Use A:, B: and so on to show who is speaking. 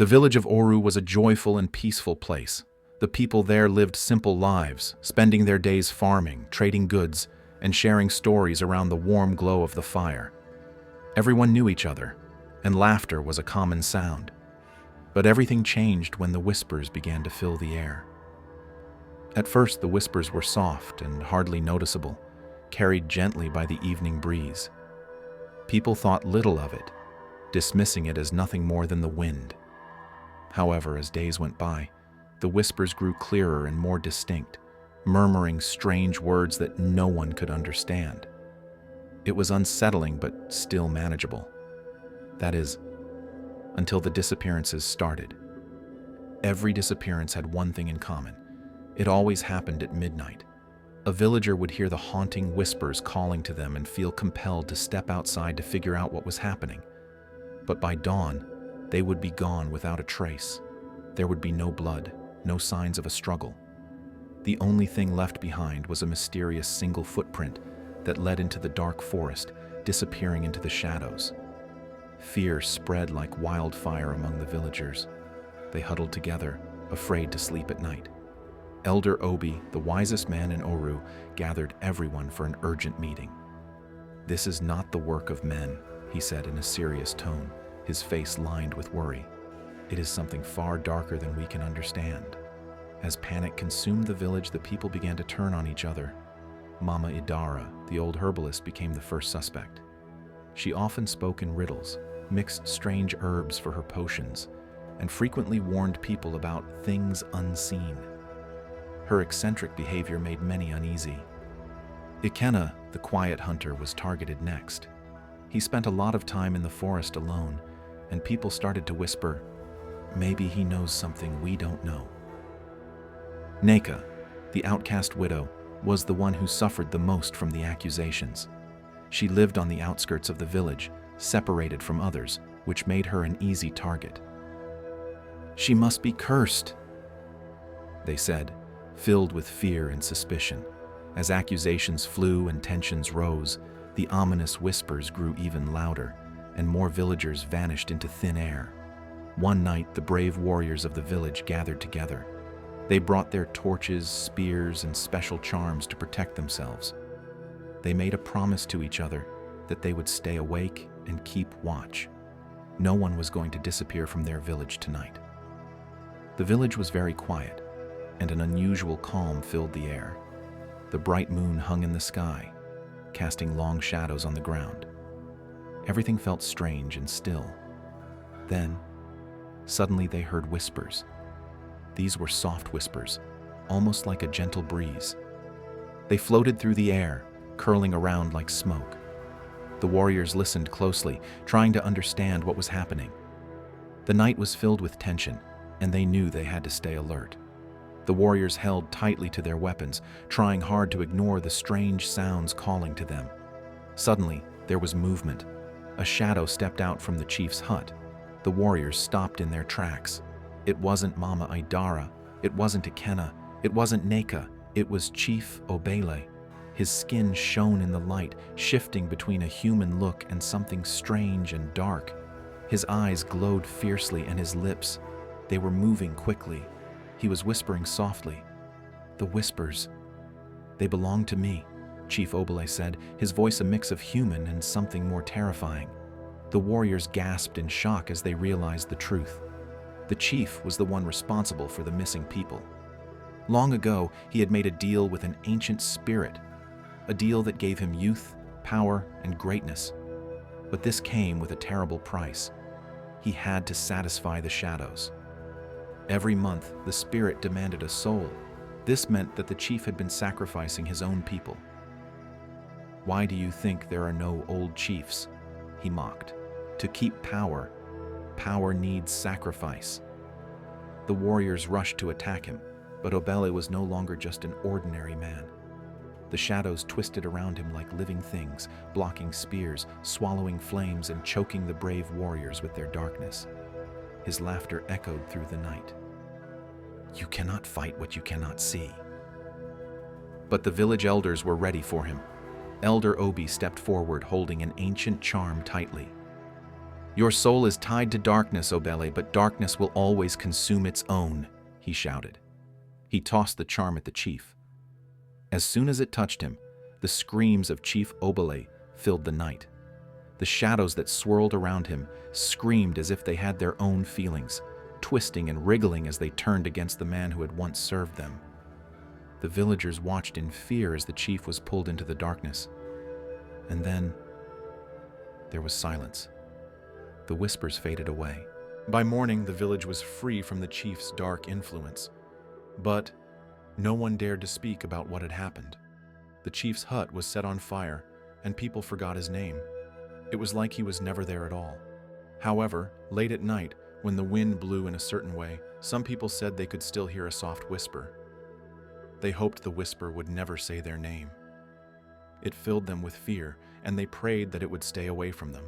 A: The village of Oru was a joyful and peaceful place. The people there lived simple lives, spending their days farming, trading goods, and sharing stories around the warm glow of the fire. Everyone knew each other, and laughter was a common sound. But everything changed when the whispers began to fill the air. At first, the whispers were soft and hardly noticeable, carried gently by the evening breeze. People thought little of it, dismissing it as nothing more than the wind. However, as days went by, the whispers grew clearer and more distinct, murmuring strange words that no one could understand. It was unsettling but still manageable. That is, until the disappearances started. Every disappearance had one thing in common. It always happened at midnight. A villager would hear the haunting whispers calling to them and feel compelled to step outside to figure out what was happening. But by dawn, they would be gone without a trace. There would be no blood, no signs of a struggle. The only thing left behind was a mysterious single footprint that led into the dark forest, disappearing into the shadows. Fear spread like wildfire among the villagers. They huddled together, afraid to sleep at night. Elder Obi, the wisest man in Oru, gathered everyone for an urgent meeting. "This is not the work of men," he said in a serious tone, his face lined with worry. "It is something far darker than we can understand." As panic consumed the village, the people began to turn on each other. Mama Idara, the old herbalist, became the first suspect. She often spoke in riddles, mixed strange herbs for her potions, and frequently warned people about things unseen. Her eccentric behavior made many uneasy. Ikenna, the quiet hunter, was targeted next. He spent a lot of time in the forest alone, and people started to whisper, "Maybe he knows something we don't know." Neka, the outcast widow, was the one who suffered the most from the accusations. She lived on the outskirts of the village, separated from others, which made her an easy target. "She must be cursed," they said, filled with fear and suspicion. As accusations flew and tensions rose, the ominous whispers grew even louder, and more villagers vanished into thin air. One night, the brave warriors of the village gathered together. They brought their torches, spears, and special charms to protect themselves. They made a promise to each other that they would stay awake and keep watch. No one was going to disappear from their village tonight. The village was very quiet, and an unusual calm filled the air. The bright moon hung in the sky, casting long shadows on the ground. Everything felt strange and still. Then, suddenly they heard whispers. These were soft whispers, almost like a gentle breeze. They floated through the air, curling around like smoke. The warriors listened closely, trying to understand what was happening. The night was filled with tension, and they knew they had to stay alert. The warriors held tightly to their weapons, trying hard to ignore the strange sounds calling to them. Suddenly, there was movement. A shadow stepped out from the chief's hut. The warriors stopped in their tracks. It wasn't Mama Idara, it wasn't Ikenna, it wasn't Neka, it was Chief Obele. His skin shone in the light, shifting between a human look and something strange and dark. His eyes glowed fiercely, and his lips, they were moving quickly. He was whispering softly. "The whispers, they belong to me," Chief Obele said, his voice a mix of human and something more terrifying. The warriors gasped in shock as they realized the truth. The chief was the one responsible for the missing people. Long ago, he had made a deal with an ancient spirit, a deal that gave him youth, power, and greatness. But this came with a terrible price. He had to satisfy the shadows. Every month, the spirit demanded a soul. This meant that the chief had been sacrificing his own people. "Why do you think there are no old chiefs?" he mocked. "To keep power, power needs sacrifice." The warriors rushed to attack him, but Obele was no longer just an ordinary man. The shadows twisted around him like living things, blocking spears, swallowing flames, and choking the brave warriors with their darkness. His laughter echoed through the night. "You cannot fight what you cannot see." But the village elders were ready for him. Elder Obi stepped forward, holding an ancient charm tightly. "Your soul is tied to darkness, Obele, but darkness will always consume its own," he shouted. He tossed the charm at the chief. As soon as it touched him, the screams of Chief Obele filled the night. The shadows that swirled around him screamed as if they had their own feelings, twisting and wriggling as they turned against the man who had once served them. The villagers watched in fear as the chief was pulled into the darkness. And then there was silence. The whispers faded away. By morning, the village was free from the chief's dark influence. But no one dared to speak about what had happened. The chief's hut was set on fire, and people forgot his name. It was like he was never there at all. However, late at night, when the wind blew in a certain way, some people said they could still hear a soft whisper. They hoped the whisper would never say their name. It filled them with fear, and they prayed that it would stay away from them.